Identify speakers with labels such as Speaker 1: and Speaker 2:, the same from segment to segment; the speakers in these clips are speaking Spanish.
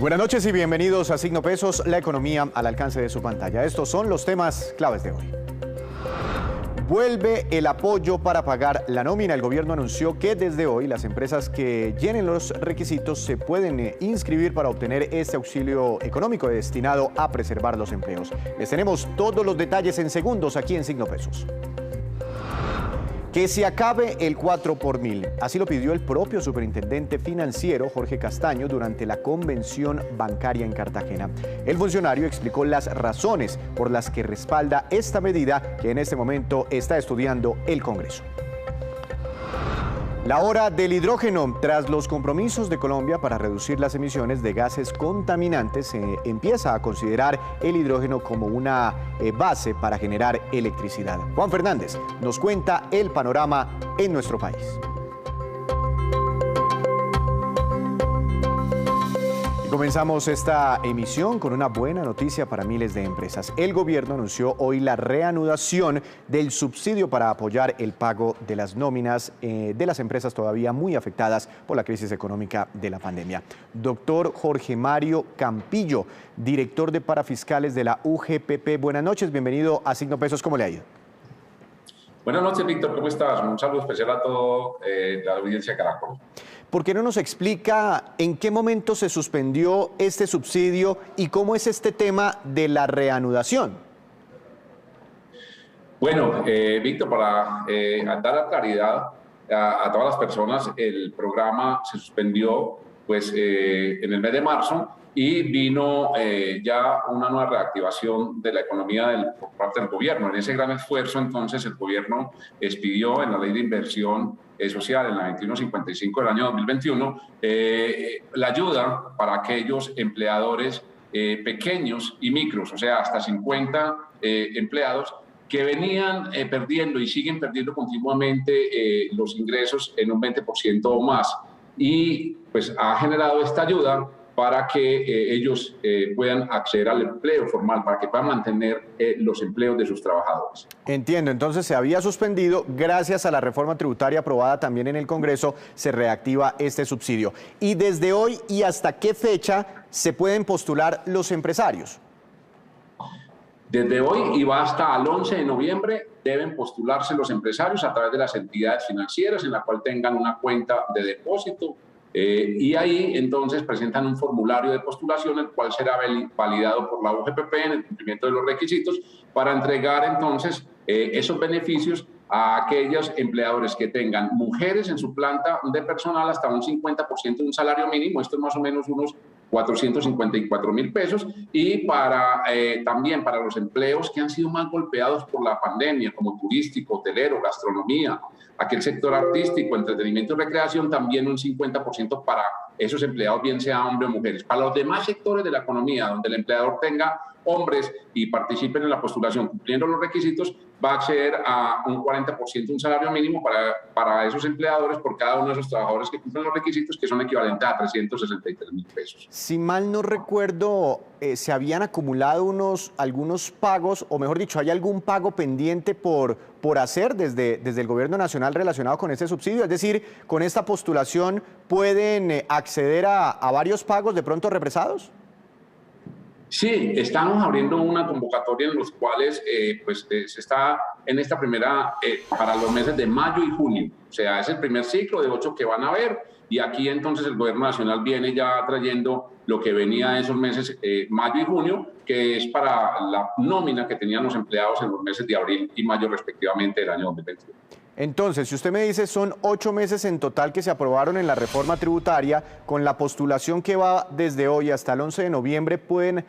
Speaker 1: Buenas noches y bienvenidos a Signo Pesos, la economía al alcance de su pantalla. Estos son los temas claves de hoy. Vuelve el apoyo para pagar la nómina. El gobierno anunció que desde hoy las empresas que llenen los requisitos se pueden inscribir para obtener este auxilio económico destinado a preservar los empleos. Les tenemos todos los detalles en segundos aquí en Signo Pesos. Que se acabe el 4 por mil. Así lo pidió el propio superintendente financiero, Jorge Castaño, durante la convención bancaria en Cartagena. El funcionario explicó las razones por las que respalda esta medida que en este momento está estudiando el Congreso. La hora del hidrógeno. Tras los compromisos de Colombia para reducir las emisiones de gases contaminantes, se empieza a considerar el hidrógeno como una base para generar electricidad. Juan Fernández nos cuenta el panorama en nuestro país. Comenzamos esta emisión con una buena noticia para miles de empresas. El gobierno anunció hoy la reanudación del subsidio para apoyar el pago de las nóminas de las empresas todavía muy afectadas por la crisis económica de la pandemia. Doctor Jorge Mario Campillo, director de Parafiscales de la UGPP. Buenas noches, bienvenido a Signo Pesos. ¿Cómo le ha ido?
Speaker 2: Buenas noches, Víctor. ¿Cómo estás? Un saludo especial a toda la audiencia de Caracol.
Speaker 1: ¿Por qué no nos explica en qué momento se suspendió este subsidio y cómo es este tema de la reanudación?
Speaker 2: Bueno, Víctor, para dar la claridad a todas las personas, el programa se suspendió en el mes de marzo y vino ya una nueva reactivación de la economía por parte del gobierno. En ese gran esfuerzo, entonces, el gobierno expidió en la Ley de Inversión Social, en la 2155 del año 2021, la ayuda para aquellos empleadores pequeños y micros, o sea, hasta 50 empleados, que venían perdiendo y siguen perdiendo continuamente los ingresos en un 20% o más. Y pues ha generado esta ayuda para que ellos puedan acceder al empleo formal, para que puedan mantener los empleos de sus trabajadores.
Speaker 1: Entiendo, entonces se había suspendido, gracias a la reforma tributaria aprobada también en el Congreso, se reactiva este subsidio. ¿Y desde hoy y hasta qué fecha se pueden postular los empresarios?
Speaker 2: Desde hoy y va hasta el 11 de noviembre deben postularse los empresarios a través de las entidades financieras en la cual tengan una cuenta de depósito. Y ahí entonces presentan un formulario de postulación, el cual será validado por la UGPP en el cumplimiento de los requisitos para entregar entonces esos beneficios a aquellos empleadores que tengan mujeres en su planta de personal hasta un 50% de un salario mínimo, esto es más o menos unos 454.000 pesos, y también para los empleos que han sido más golpeados por la pandemia, como turístico, hotelero, gastronomía, aquel sector artístico, entretenimiento y recreación, también un 50% para esos empleados, bien sea hombres o mujeres. Para los demás sectores de la economía, donde el empleador tenga hombres y participen en la postulación cumpliendo los requisitos, va a acceder a un 40% de un salario mínimo para esos empleadores por cada uno de esos trabajadores que cumplen los requisitos, que son equivalentes a 363.000 pesos.
Speaker 1: Si mal no recuerdo, se habían acumulado algunos pagos, o mejor dicho, ¿hay algún pago pendiente por hacer desde el gobierno nacional relacionado con este subsidio? Es decir, con esta postulación pueden acceder a varios pagos de pronto represados.
Speaker 2: Sí, estamos abriendo una convocatoria en los cuales se está en esta primera para los meses de mayo y junio. O sea, es el primer ciclo de 8 que van a haber, y aquí entonces el gobierno nacional viene ya trayendo lo que venía de esos meses mayo y junio, que es para la nómina que tenían los empleados en los meses de abril y mayo respectivamente del año 2021.
Speaker 1: Entonces, si usted me dice son 8 meses en total que se aprobaron en la reforma tributaria, con la postulación que va desde hoy hasta el 11 de noviembre pueden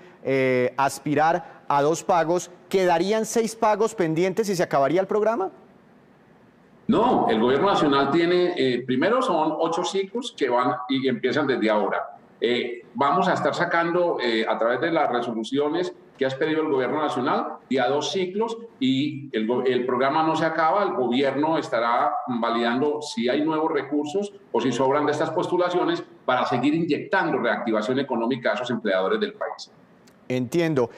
Speaker 1: aspirar a 2 pagos, ¿quedarían 6 pagos pendientes y se acabaría el programa?
Speaker 2: No, el gobierno nacional tiene, primero son 8 ciclos que van y empiezan desde ahora. Vamos a estar sacando a través de las resoluciones que ha expedido el gobierno nacional a 2 ciclos, y el programa no se acaba. El gobierno estará validando si hay nuevos recursos o si sobran de estas postulaciones para seguir inyectando reactivación económica a esos empleadores del país.
Speaker 1: Entiendo,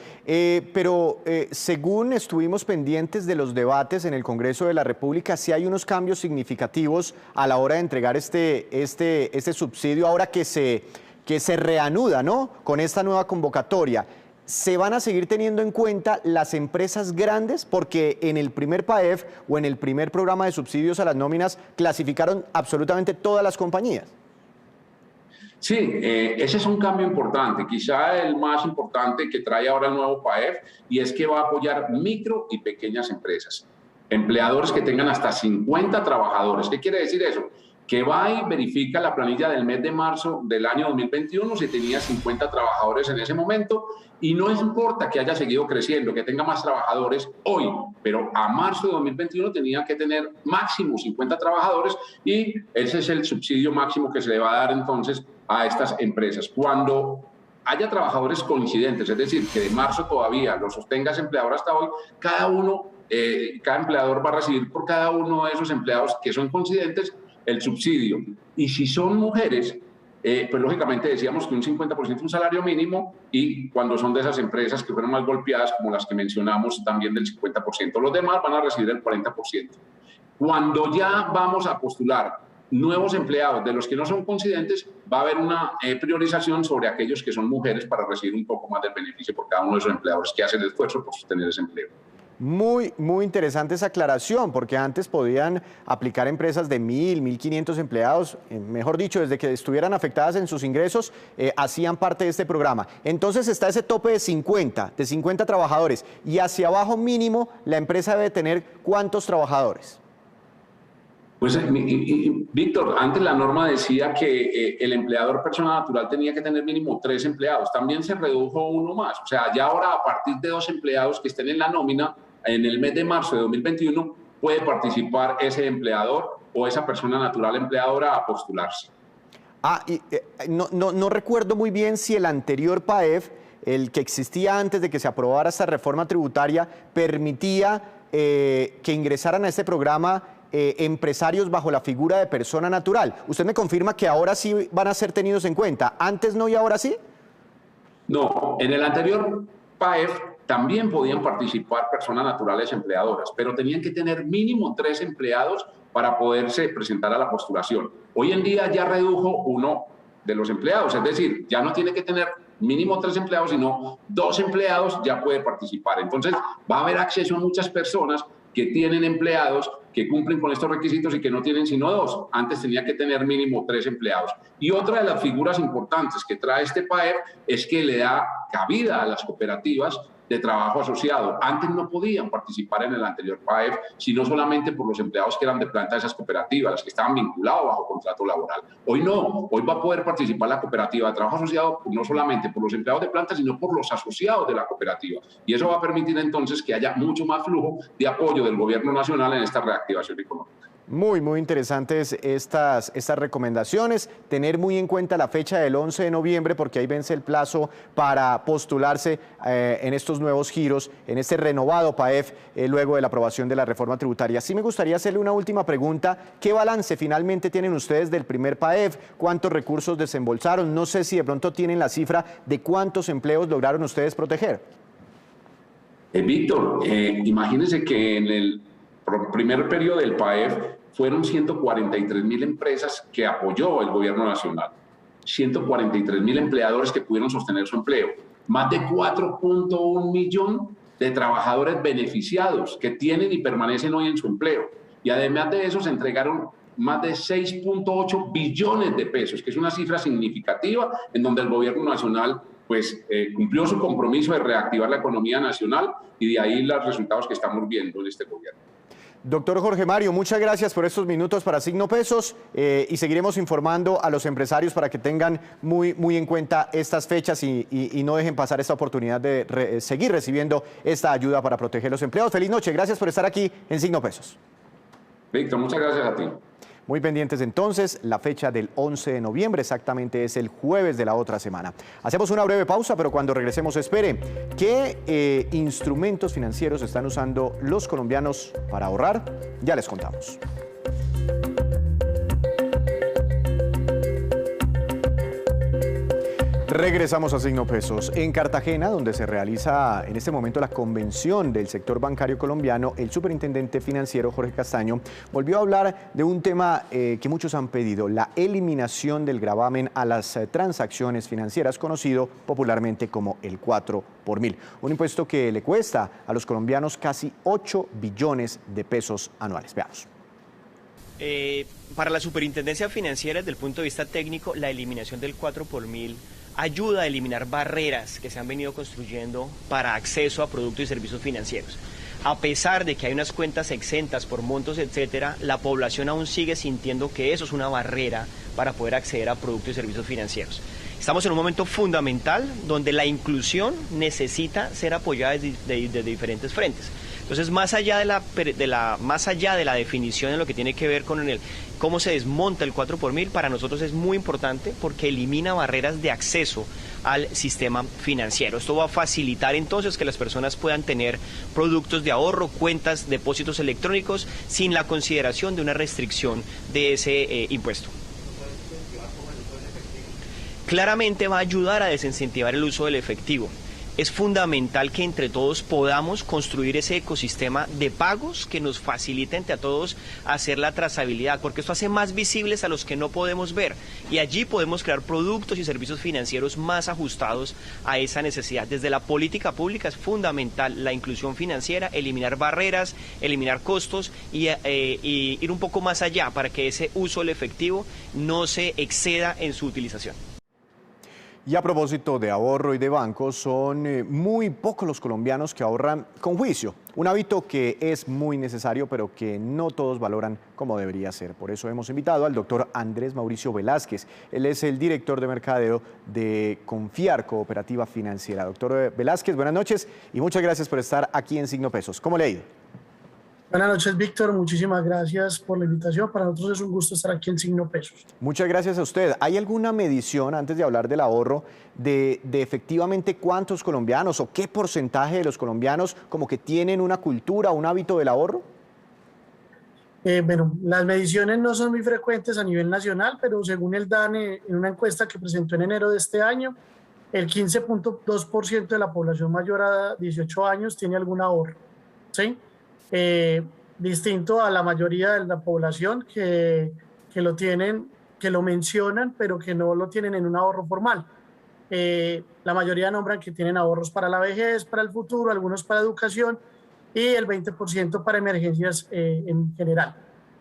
Speaker 1: pero según estuvimos pendientes de los debates en el Congreso de la República, sí hay unos cambios significativos a la hora de entregar este subsidio, ahora que se que se reanuda, ¿no?, con esta nueva convocatoria. ¿Se van a seguir teniendo en cuenta las empresas grandes? Porque en el primer PAEF o en el primer programa de subsidios a las nóminas clasificaron absolutamente todas las compañías.
Speaker 2: Sí, ese es un cambio importante, quizá el más importante que trae ahora el nuevo PAEF, y es que va a apoyar micro y pequeñas empresas, empleadores que tengan hasta 50 trabajadores. ¿Qué quiere decir eso? Que va y verifica la planilla del mes de marzo del año 2021, si tenía 50 trabajadores en ese momento, y no importa que haya seguido creciendo, que tenga más trabajadores hoy, pero a marzo de 2021 tenía que tener máximo 50 trabajadores, y ese es el subsidio máximo que se le va a dar entonces a estas empresas. Cuando haya trabajadores coincidentes, es decir, que de marzo todavía lo sostenga ese empleador hasta hoy, cada empleador va a recibir por cada uno de esos empleados que son coincidentes el subsidio. Y si son mujeres, pues lógicamente decíamos que un 50% es un salario mínimo, y cuando son de esas empresas que fueron más golpeadas, como las que mencionamos, también del 50%. Los demás van a recibir el 40%. Cuando ya vamos a postular nuevos empleados de los que no son coincidentes, va a haber una priorización sobre aquellos que son mujeres para recibir un poco más del beneficio por cada uno de esos empleadores que hacen el esfuerzo por sostener ese empleo.
Speaker 1: Muy interesante esa aclaración, porque antes podían aplicar empresas de 1.000, 1.500 empleados, mejor dicho, desde que estuvieran afectadas en sus ingresos, hacían parte de este programa. Entonces está ese tope de 50 trabajadores, y hacia abajo mínimo la empresa debe tener ¿cuántos trabajadores?
Speaker 2: Pues, Víctor, antes la norma decía que el empleador persona natural tenía que tener mínimo 3 empleados. También se redujo uno más. O sea, ya ahora a partir de 2 empleados que estén en la nómina, en el mes de marzo de 2021, puede participar ese empleador o esa persona natural empleadora a postularse.
Speaker 1: No recuerdo muy bien si el anterior PAEF, el que existía antes de que se aprobara esta reforma tributaria, permitía que ingresaran a este programa empresarios bajo la figura de persona natural. ¿Usted me confirma que ahora sí van a ser tenidos en cuenta? ¿Antes no y ahora sí?
Speaker 2: No, en el anterior PAEF también podían participar personas naturales empleadoras, pero tenían que tener mínimo 3 empleados para poderse presentar a la postulación. Hoy en día ya redujo uno de los empleados, es decir, ya no tiene que tener mínimo 3 empleados, sino 2 empleados ya puede participar. Entonces va a haber acceso a muchas personas que tienen empleados que cumplen con estos requisitos y que no tienen sino 2. Antes tenía que tener mínimo 3 empleados. Y otra de las figuras importantes que trae este PAEF es que le da cabida a las cooperativas de trabajo asociado. Antes no podían participar en el anterior PAEF, sino solamente por los empleados que eran de planta de esas cooperativas, las que estaban vinculados bajo contrato laboral. Hoy no, hoy va a poder participar la cooperativa de trabajo asociado no solamente por los empleados de planta, sino por los asociados de la cooperativa. Y eso va a permitir entonces que haya mucho más flujo de apoyo del gobierno nacional en esta reactivación económica.
Speaker 1: Muy interesantes estas recomendaciones. Tener muy en cuenta la fecha del 11 de noviembre, porque ahí vence el plazo para postularse en estos nuevos giros, en este renovado PAEF, luego de la aprobación de la reforma tributaria. Sí me gustaría hacerle una última pregunta. ¿Qué balance finalmente tienen ustedes del primer PAEF? ¿Cuántos recursos desembolsaron? No sé si de pronto tienen la cifra de cuántos empleos lograron ustedes proteger.
Speaker 2: Víctor, imagínense que en el primer periodo del PAEF fueron 143.000 empresas que apoyó el gobierno nacional, 143.000 empleadores que pudieron sostener su empleo, más de 4.1 millón de trabajadores beneficiados que tienen y permanecen hoy en su empleo. Y además de eso se entregaron más de 6.8 billones de pesos, que es una cifra significativa en donde el gobierno nacional cumplió su compromiso de reactivar la economía nacional, y de ahí los resultados que estamos viendo en este gobierno.
Speaker 1: Doctor Jorge Mario, muchas gracias por estos minutos para Signo Pesos, y seguiremos informando a los empresarios para que tengan muy en cuenta estas fechas y no dejen pasar esta oportunidad de seguir recibiendo esta ayuda para proteger los empleados. Feliz noche, gracias por estar aquí en Signo Pesos.
Speaker 2: Víctor, muchas gracias a ti.
Speaker 1: Muy pendientes entonces, la fecha del 11 de noviembre, exactamente es el jueves de la otra semana. Hacemos una breve pausa, pero cuando regresemos espere, ¿qué instrumentos financieros están usando los colombianos para ahorrar? Ya les contamos. Regresamos a Signo Pesos. En Cartagena, donde se realiza en este momento la convención del sector bancario colombiano, el superintendente financiero Jorge Castaño volvió a hablar de un tema que muchos han pedido, la eliminación del gravamen a las transacciones financieras, conocido popularmente como el 4 por mil. Un impuesto que le cuesta a los colombianos casi 8 billones de pesos anuales. Veamos.
Speaker 3: Para la superintendencia financiera, desde el punto de vista técnico, la eliminación del 4 por mil ayuda a eliminar barreras que se han venido construyendo para acceso a productos y servicios financieros. A pesar de que hay unas cuentas exentas por montos, etcétera, la población aún sigue sintiendo que eso es una barrera para poder acceder a productos y servicios financieros. Estamos en un momento fundamental donde la inclusión necesita ser apoyada desde diferentes frentes. Entonces, más allá de la definición en lo que tiene que ver con cómo se desmonta el 4 por mil, para nosotros es muy importante porque elimina barreras de acceso al sistema financiero. Esto va a facilitar entonces que las personas puedan tener productos de ahorro, cuentas, depósitos electrónicos, sin la consideración de una restricción de ese impuesto. Claramente va a ayudar a desincentivar el uso del efectivo. Es fundamental que entre todos podamos construir ese ecosistema de pagos que nos facilite entre a todos hacer la trazabilidad, porque esto hace más visibles a los que no podemos ver y allí podemos crear productos y servicios financieros más ajustados a esa necesidad. Desde la política pública es fundamental la inclusión financiera, eliminar barreras, eliminar costos y ir un poco más allá para que ese uso del efectivo no se exceda en su utilización.
Speaker 1: Y a propósito de ahorro y de bancos, son muy pocos los colombianos que ahorran con juicio. Un hábito que es muy necesario, pero que no todos valoran como debería ser. Por eso hemos invitado al doctor Andrés Mauricio Velázquez. Él es el director de mercadeo de Confiar Cooperativa Financiera. Doctor Velázquez, buenas noches y muchas gracias por estar aquí en Signo Pesos. ¿Cómo le ha ido?
Speaker 4: Buenas noches, Víctor. Muchísimas gracias por la invitación. Para nosotros es un gusto estar aquí en Signo Pesos.
Speaker 1: Muchas gracias a usted. ¿Hay alguna medición, antes de hablar del ahorro, de efectivamente cuántos colombianos o qué porcentaje de los colombianos como que tienen una cultura, un hábito del ahorro?
Speaker 4: Bueno, las mediciones no son muy frecuentes a nivel nacional, pero según el DANE, en una encuesta que presentó en enero de este año, el 15.2% de la población mayor a 18 años tiene algún ahorro, ¿sí? Distinto a la mayoría de la población que lo tienen, que lo mencionan, pero que no lo tienen en un ahorro formal. La mayoría nombran que tienen ahorros para la vejez, para el futuro, algunos para educación y el 20% para emergencias en general.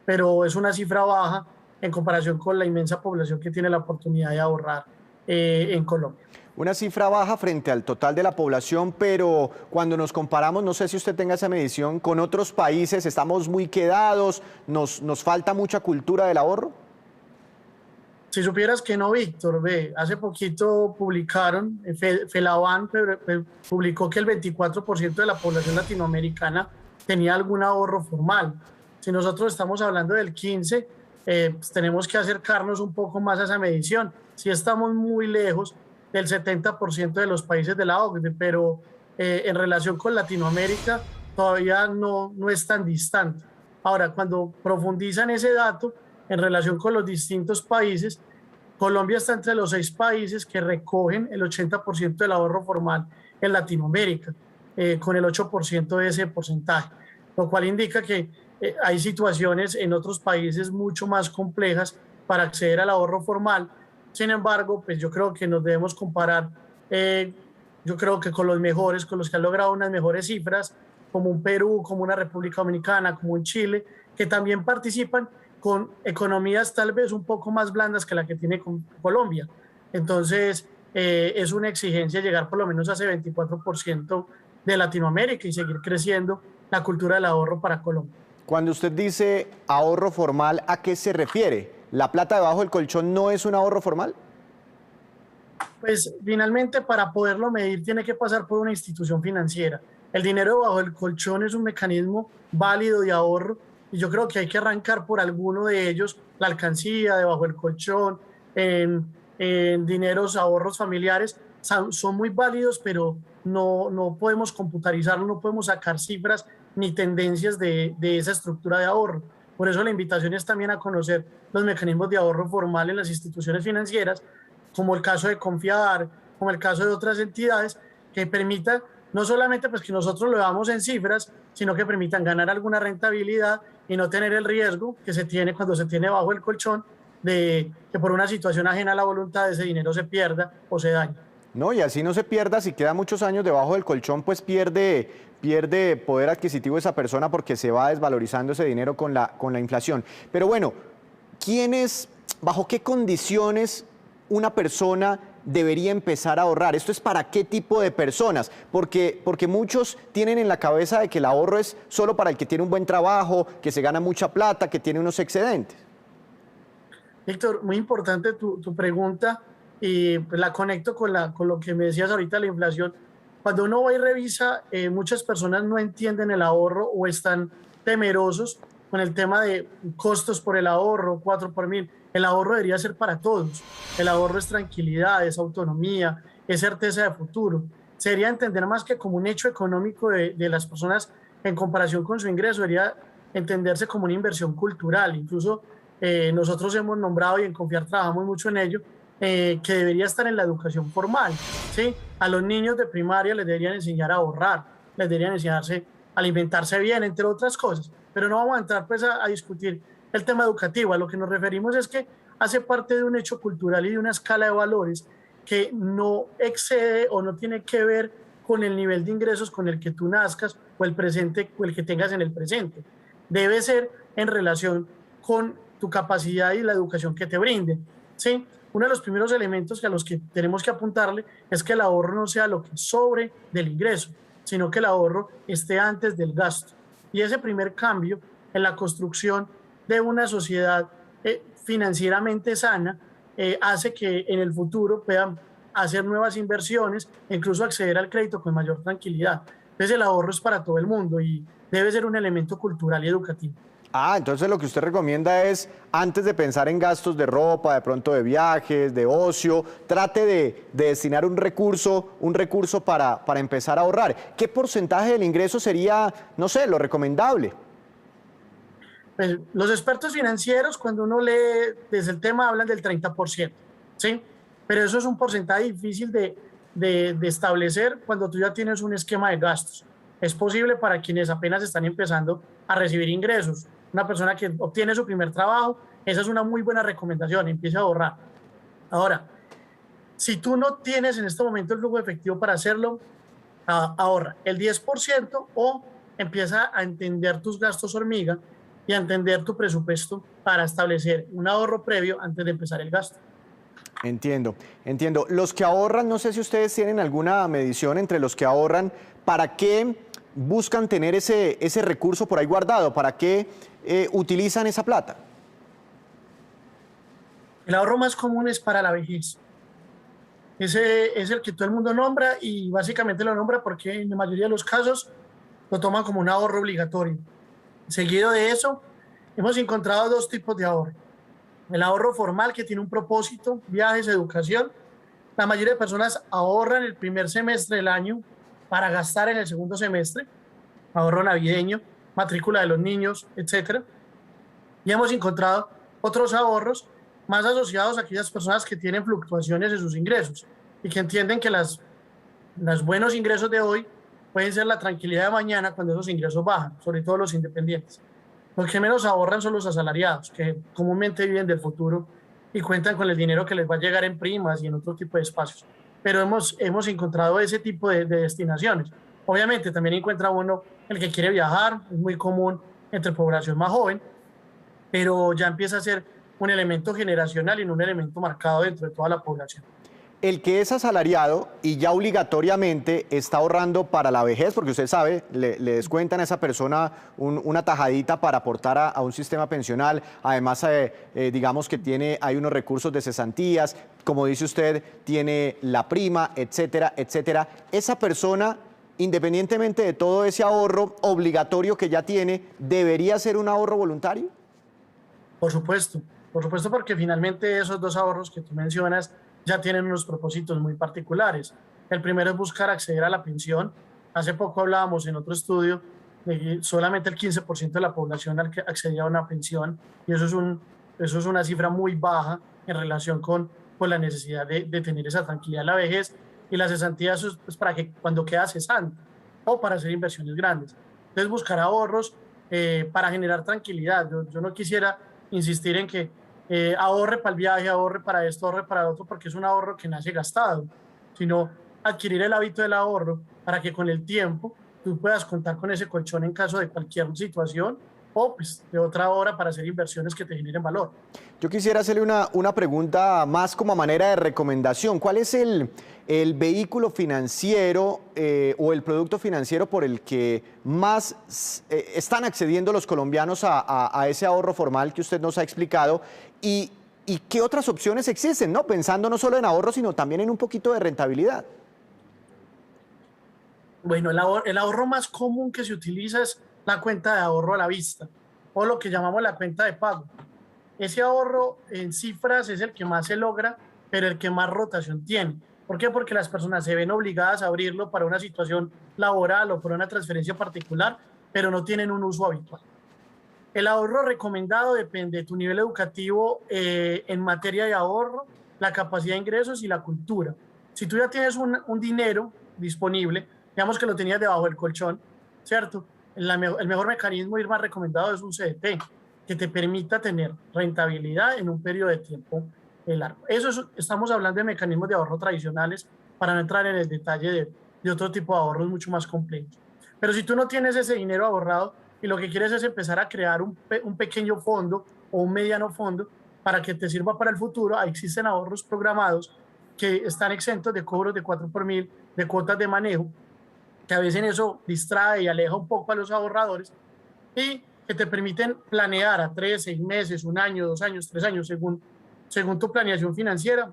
Speaker 4: Pero es una cifra baja en comparación con la inmensa población que tiene la oportunidad de ahorrar en Colombia.
Speaker 1: Una cifra baja frente al total de la población, pero cuando nos comparamos, no sé si usted tenga esa medición, con otros países, ¿estamos muy quedados? ¿Nos falta mucha cultura del ahorro?
Speaker 4: Si supieras que no, Víctor, ve, hace poquito publicaron, Felaban publicó que el 24% de la población latinoamericana tenía algún ahorro formal. Si nosotros estamos hablando del 15%, pues tenemos que acercarnos un poco más a esa medición. Si estamos muy lejos del 70% de los países de la OCDE, pero en relación con Latinoamérica todavía no es tan distante. Ahora, cuando profundizan ese dato en relación con los distintos países, Colombia está entre los 6 países que recogen el 80% del ahorro formal en Latinoamérica, con el 8% de ese porcentaje, lo cual indica que hay situaciones en otros países mucho más complejas para acceder al ahorro formal. Sin embargo, pues yo creo que nos debemos comparar, yo creo que con los mejores, con los que han logrado unas mejores cifras, como un Perú, como una República Dominicana, como un Chile, que también participan con economías tal vez un poco más blandas que la que tiene Colombia. Entonces, es una exigencia llegar por lo menos a ese 24% de Latinoamérica y seguir creciendo la cultura del ahorro para Colombia.
Speaker 1: Cuando usted dice ahorro formal, ¿a qué se refiere? ¿La plata debajo del colchón no es un ahorro formal?
Speaker 4: Pues finalmente para poderlo medir tiene que pasar por una institución financiera. El dinero debajo del colchón es un mecanismo válido de ahorro y yo creo que hay que arrancar por alguno de ellos, la alcancía, debajo del colchón, en dineros, ahorros familiares, son muy válidos, pero no podemos computarizarlo, no podemos sacar cifras ni tendencias de esa estructura de ahorro. Por eso la invitación es también a conocer los mecanismos de ahorro formal en las instituciones financieras, como el caso de Confiar, como el caso de otras entidades, que permitan no solamente pues, que nosotros lo veamos en cifras, sino que permitan ganar alguna rentabilidad y no tener el riesgo que se tiene cuando se tiene bajo el colchón de que por una situación ajena a la voluntad ese dinero se pierda o se dañe.
Speaker 1: No, y así no se pierda, si queda muchos años debajo del colchón, pues pierde poder adquisitivo esa persona porque se va desvalorizando ese dinero con la inflación. Pero bueno, bajo qué condiciones una persona debería empezar a ahorrar? ¿Esto es para qué tipo de personas? Porque muchos tienen en la cabeza de que el ahorro es solo para el que tiene un buen trabajo, que se gana mucha plata, que tiene unos excedentes.
Speaker 4: Víctor, muy importante tu pregunta y la conecto con lo que me decías ahorita, la inflación. Cuando uno va y revisa, muchas personas no entienden el ahorro o están temerosos con el tema de costos por el ahorro, 4 por mil. El ahorro debería ser para todos. El ahorro es tranquilidad, es autonomía, es certeza de futuro. Sería entender más que como un hecho económico de las personas en comparación con su ingreso, debería entenderse como una inversión cultural. Incluso nosotros hemos nombrado y en Confiar trabajamos mucho en ello, que debería estar en la educación formal, ¿sí? A los niños de primaria les deberían enseñar a ahorrar, les deberían enseñarse a alimentarse bien, entre otras cosas. Pero no vamos a entrar pues a discutir el tema educativo. A lo que nos referimos es que hace parte de un hecho cultural y de una escala de valores que no excede o no tiene que ver con el nivel de ingresos con el que tú nazcas o el presente o el que tengas en el presente. Debe ser en relación con tu capacidad y la educación que te brinden, ¿sí? Uno de los primeros elementos a los que tenemos que apuntarle es que el ahorro no sea lo que sobre del ingreso, sino que el ahorro esté antes del gasto. Y ese primer cambio en la construcción de una sociedad financieramente sana hace que en el futuro puedan hacer nuevas inversiones e incluso acceder al crédito con mayor tranquilidad. Entonces el ahorro es para todo el mundo y debe ser un elemento cultural y educativo.
Speaker 1: Entonces lo que usted recomienda es, antes de pensar en gastos de ropa, de pronto de viajes, de ocio, trate de destinar un recurso para empezar a ahorrar. ¿Qué porcentaje del ingreso sería, no sé, lo recomendable?
Speaker 4: Pues, los expertos financieros, cuando uno lee desde el tema, hablan del 30%, ¿sí? Pero eso es un porcentaje difícil de establecer cuando tú ya tienes un esquema de gastos. Es posible para quienes apenas están empezando a recibir ingresos. Una persona que obtiene su primer trabajo, esa es una muy buena recomendación, empieza a ahorrar. Ahora, si tú no tienes en este momento el flujo efectivo para hacerlo, ahorra el 10% o empieza a entender tus gastos hormiga y a entender tu presupuesto para establecer un ahorro previo antes de empezar el gasto.
Speaker 1: Entiendo. Los que ahorran, no sé si ustedes tienen alguna medición entre los que ahorran, ¿para qué buscan tener ese recurso por ahí guardado? ¿Para qué utilizan esa plata?
Speaker 4: El ahorro más común es para la vejez. Ese es el que todo el mundo nombra y básicamente lo nombra porque en la mayoría de los casos lo toman como un ahorro obligatorio. Seguido de eso, hemos encontrado dos tipos de ahorro. El ahorro formal, que tiene un propósito, viajes, educación. La mayoría de personas ahorran el primer semestre del año para gastar en el segundo semestre, ahorro navideño, matrícula de los niños, etc. Y hemos encontrado otros ahorros más asociados a aquellas personas que tienen fluctuaciones en sus ingresos y que entienden que los buenos ingresos de hoy pueden ser la tranquilidad de mañana cuando esos ingresos bajan, sobre todo los independientes. Los que menos ahorran son los asalariados, que comúnmente viven del futuro y cuentan con el dinero que les va a llegar en primas y en otro tipo de espacios. Pero hemos encontrado ese tipo de destinaciones. Obviamente también encuentra uno el que quiere viajar, es muy común entre población más joven, pero ya empieza a ser un elemento generacional y no un elemento marcado dentro de toda la población.
Speaker 1: El que es asalariado y ya obligatoriamente está ahorrando para la vejez, porque usted sabe, le descuentan a esa persona una tajadita para aportar a un sistema pensional, además digamos que hay unos recursos de cesantías, como dice usted, tiene la prima, etcétera, etcétera. Esa persona, independientemente de todo ese ahorro obligatorio que ya tiene, ¿debería ser un ahorro voluntario?
Speaker 4: Por supuesto, porque finalmente esos dos ahorros que tú mencionas ya tienen unos propósitos muy particulares. El primero es buscar acceder a la pensión. Hace poco hablábamos en otro estudio de que solamente el 15% de la población accedía a una pensión y eso es una cifra muy baja en relación con por la necesidad de tener esa tranquilidad en la vejez, y la cesantía es pues, para que cuando queda cesante o para hacer inversiones grandes. Entonces buscar ahorros para generar tranquilidad. Yo no quisiera insistir en que ahorre para el viaje, ahorre para esto, ahorre para lo otro, porque es un ahorro que nace gastado, sino adquirir el hábito del ahorro para que con el tiempo tú puedas contar con ese colchón en caso de cualquier situación o pues, de otra hora para hacer inversiones que te generen valor.
Speaker 1: Yo quisiera hacerle una pregunta más como a manera de recomendación. ¿Cuál es el vehículo financiero o el producto financiero por el que más están accediendo los colombianos a ese ahorro formal que usted nos ha explicado? ¿Y qué otras opciones existen, ¿no? Pensando no solo en ahorro, sino también en un poquito de rentabilidad.
Speaker 4: Bueno, el ahorro más común que se utiliza es la cuenta de ahorro a la vista o lo que llamamos la cuenta de pago. Ese ahorro en cifras es el que más se logra, pero el que más rotación tiene. ¿Por qué? Porque las personas se ven obligadas a abrirlo para una situación laboral o por una transferencia particular, pero no tienen un uso habitual. El ahorro recomendado depende de tu nivel educativo en materia de ahorro, la capacidad de ingresos y la cultura. Si tú ya tienes un dinero disponible, digamos que lo tenías debajo del colchón, ¿cierto? El mejor mecanismo ir más recomendado es un CDT, que te permita tener rentabilidad en un periodo de tiempo largo. Estamos hablando de mecanismos de ahorro tradicionales para no entrar en el detalle de otro tipo de ahorros mucho más complejos. Pero si tú no tienes ese dinero ahorrado y lo que quieres es empezar a crear un pequeño fondo o un mediano fondo para que te sirva para el futuro, ahí existen ahorros programados que están exentos de cobros de 4x1000, de cuotas de manejo, que a veces eso distrae y aleja un poco a los ahorradores y que te permiten planear a 3, 6 meses, 1 año, 2 años, 3 años, según tu planeación financiera,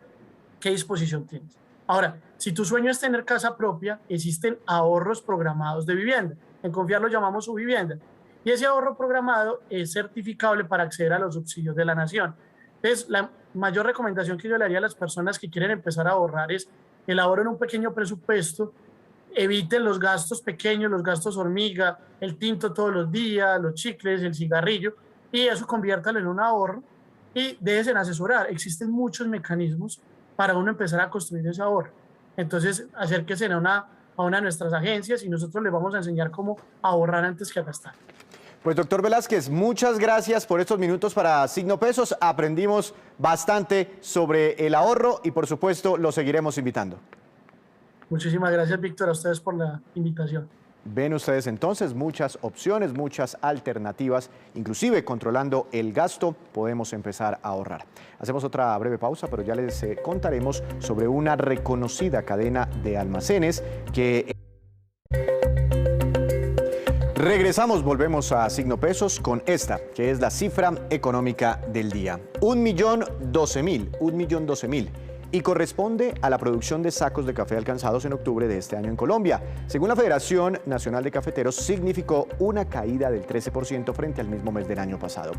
Speaker 4: qué disposición tienes. Ahora, si tu sueño es tener casa propia, existen ahorros programados de vivienda. En Confiar lo llamamos su vivienda. Y ese ahorro programado es certificable para acceder a los subsidios de la nación. Entonces, la mayor recomendación que yo le haría a las personas que quieren empezar a ahorrar es el ahorro en un pequeño presupuesto. Eviten los gastos pequeños, los gastos hormiga, el tinto todos los días, los chicles, el cigarrillo, y eso conviértalo en un ahorro y déjense asesorar. Existen muchos mecanismos para uno empezar a construir ese ahorro. Entonces, acérquense a una de nuestras agencias y nosotros les vamos a enseñar cómo ahorrar antes que gastar.
Speaker 1: Pues doctor Velázquez, muchas gracias por estos minutos para Signo Pesos. Aprendimos bastante sobre el ahorro y por supuesto lo seguiremos invitando.
Speaker 4: Muchísimas gracias, Víctor, a ustedes por la invitación.
Speaker 1: Ven ustedes entonces muchas opciones, muchas alternativas, inclusive controlando el gasto podemos empezar a ahorrar. Hacemos otra breve pausa, pero ya les contaremos sobre una reconocida cadena de almacenes que... Regresamos, volvemos a Signo Pesos con esta, que es la cifra económica del día. 1.012.000. Y corresponde a la producción de sacos de café alcanzados en octubre de este año en Colombia. Según la Federación Nacional de Cafeteros, significó una caída del 13% frente al mismo mes del año pasado.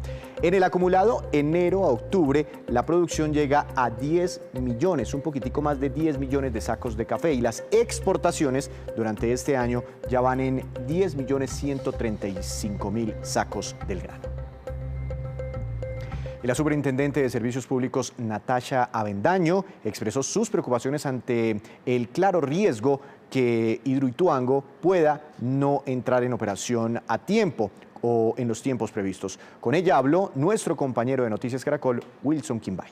Speaker 1: En el acumulado enero a octubre, la producción llega a 10 millones, un poquitico más de 10 millones de sacos de café, y las exportaciones durante este año ya van en 10.135.000 sacos del grano. La superintendente de Servicios Públicos, Natasha Avendaño, expresó sus preocupaciones ante el claro riesgo que Hidroituango pueda no entrar en operación a tiempo o en los tiempos previstos. Con ella habló nuestro compañero de Noticias Caracol, Wilson Quimbay.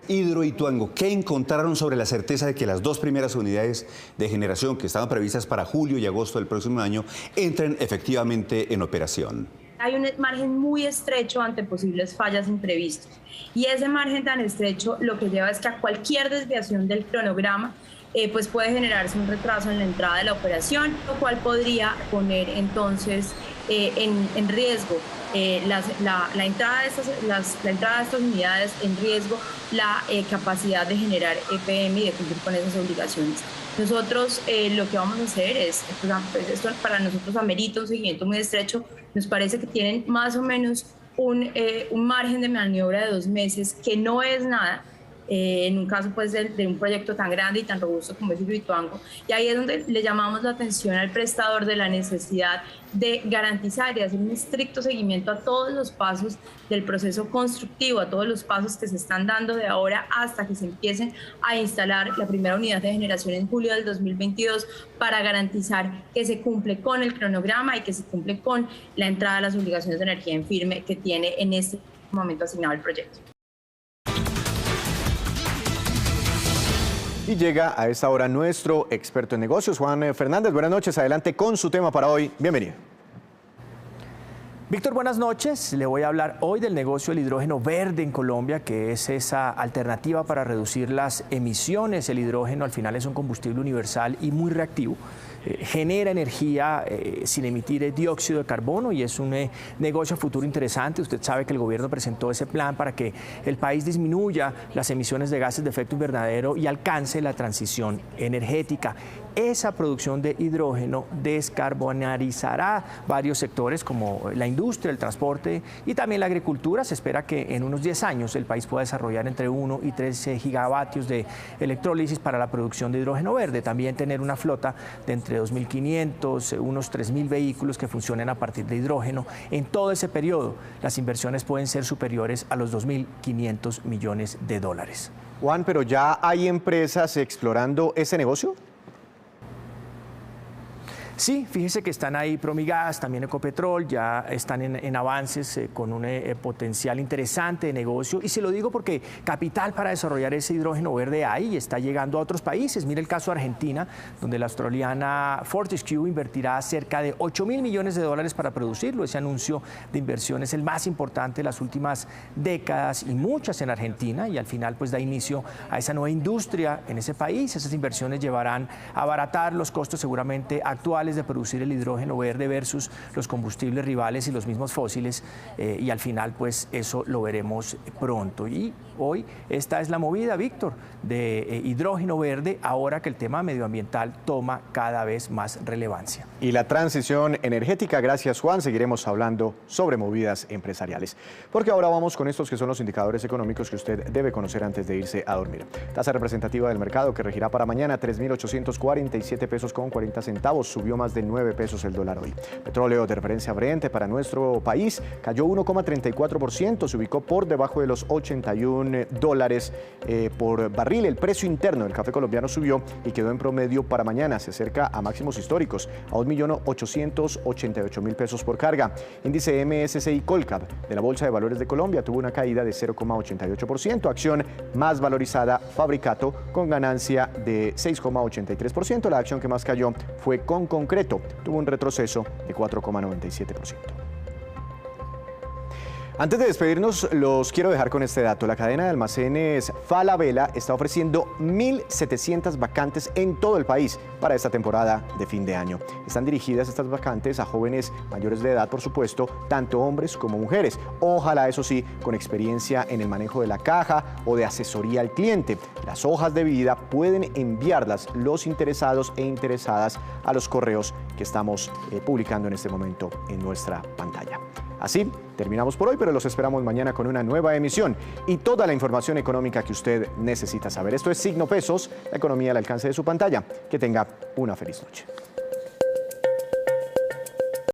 Speaker 5: Hidroituango, ¿qué encontraron sobre la certeza de que las 2 primeras unidades de generación que estaban previstas para julio y agosto del próximo año entren efectivamente en operación?
Speaker 6: Hay un margen muy estrecho ante posibles fallas imprevistas y ese margen tan estrecho lo que lleva es que a cualquier desviación del cronograma pues puede generarse un retraso en la entrada de la operación, lo cual podría poner entonces en riesgo la entrada de estas unidades, en riesgo la capacidad de generar EPM y de cumplir con esas obligaciones. Nosotros lo que vamos a hacer es, pues esto para nosotros amerita un seguimiento muy estrecho. Nos parece que tienen más o menos un margen de maniobra de 2 meses, que no es nada, en un caso pues de un proyecto tan grande y tan robusto como es Hidroituango. Y ahí es donde le llamamos la atención al prestador de la necesidad de garantizar y hacer un estricto seguimiento a todos los pasos del proceso constructivo, a todos los pasos que se están dando de ahora hasta que se empiecen a instalar la primera unidad de generación en julio del 2022, para garantizar que se cumple con el cronograma y que se cumple con la entrada a las obligaciones de energía en firme que tiene en este momento asignado el proyecto.
Speaker 1: Y llega a esta hora nuestro experto en negocios, Juan Fernández. Buenas noches, adelante con su tema para hoy. Bienvenido.
Speaker 7: Víctor, buenas noches. Le voy a hablar hoy del negocio del hidrógeno verde en Colombia, que es esa alternativa para reducir las emisiones. El hidrógeno al final es un combustible universal y muy reactivo. Genera energía sin emitir dióxido de carbono y es un negocio a futuro interesante. Usted sabe que el gobierno presentó ese plan para que el país disminuya las emisiones de gases de efecto invernadero y alcance la transición energética. Esa producción de hidrógeno descarbonizará varios sectores como la industria, el transporte y también la agricultura. Se espera que en unos 10 años el país pueda desarrollar entre 1 y 3 gigavatios de electrólisis para la producción de hidrógeno verde. También tener una flota de entre 2.500, unos 3.000 vehículos que funcionen a partir de hidrógeno. En todo ese periodo, las inversiones pueden ser superiores a los 2.500 millones de dólares.
Speaker 1: Juan, ¿pero ya hay empresas explorando ese negocio?
Speaker 7: Sí, fíjese que están ahí Promigas, también Ecopetrol, ya están en avances con un potencial interesante de negocio. Y se lo digo porque capital para desarrollar ese hidrógeno verde hay y está llegando a otros países. Mire el caso de Argentina, donde la australiana Fortescue invertirá cerca de 8.000 millones de dólares para producirlo. Ese anuncio de inversión es el más importante de las últimas décadas y muchas en Argentina, y al final pues da inicio a esa nueva industria en ese país. Esas inversiones llevarán a abaratar los costos seguramente actuales de producir el hidrógeno verde versus los combustibles rivales y los mismos fósiles, y al final pues eso lo veremos pronto. Y hoy esta es la movida, Víctor, de hidrógeno verde, ahora que el tema medioambiental toma cada vez más relevancia.
Speaker 1: Y la transición energética, gracias Juan, seguiremos hablando sobre movidas empresariales. Porque ahora vamos con estos que son los indicadores económicos que usted debe conocer antes de irse a dormir. Tasa representativa del mercado que regirá para mañana 3.847 pesos con 40 centavos, subió más de 9 pesos el dólar hoy. Petróleo de referencia Brent para nuestro país cayó 1,34%, se ubicó por debajo de los $81 por barril. El precio interno del café colombiano subió y quedó en promedio para mañana, se acerca a máximos históricos, a 1.888.000 pesos por carga. Índice MSCI Colcap de la Bolsa de Valores de Colombia tuvo una caída de 0,88%, acción más valorizada Fabricato con ganancia de 6,83%, la acción que más cayó fue Con Concreto, tuvo un retroceso de 4,97%. Antes de despedirnos, los quiero dejar con este dato. La cadena de almacenes Falabella está ofreciendo 1.700 vacantes en todo el país para esta temporada de fin de año. Están dirigidas estas vacantes a jóvenes mayores de edad, por supuesto, tanto hombres como mujeres. Ojalá, eso sí, con experiencia en el manejo de la caja o de asesoría al cliente. Las hojas de vida pueden enviarlas los interesados e interesadas a los correos que estamos publicando en este momento en nuestra pantalla. Así terminamos por hoy, pero los esperamos mañana con una nueva emisión y toda la información económica que usted necesita saber. Esto es Signo Pesos, la economía al alcance de su pantalla. Que tenga una feliz noche.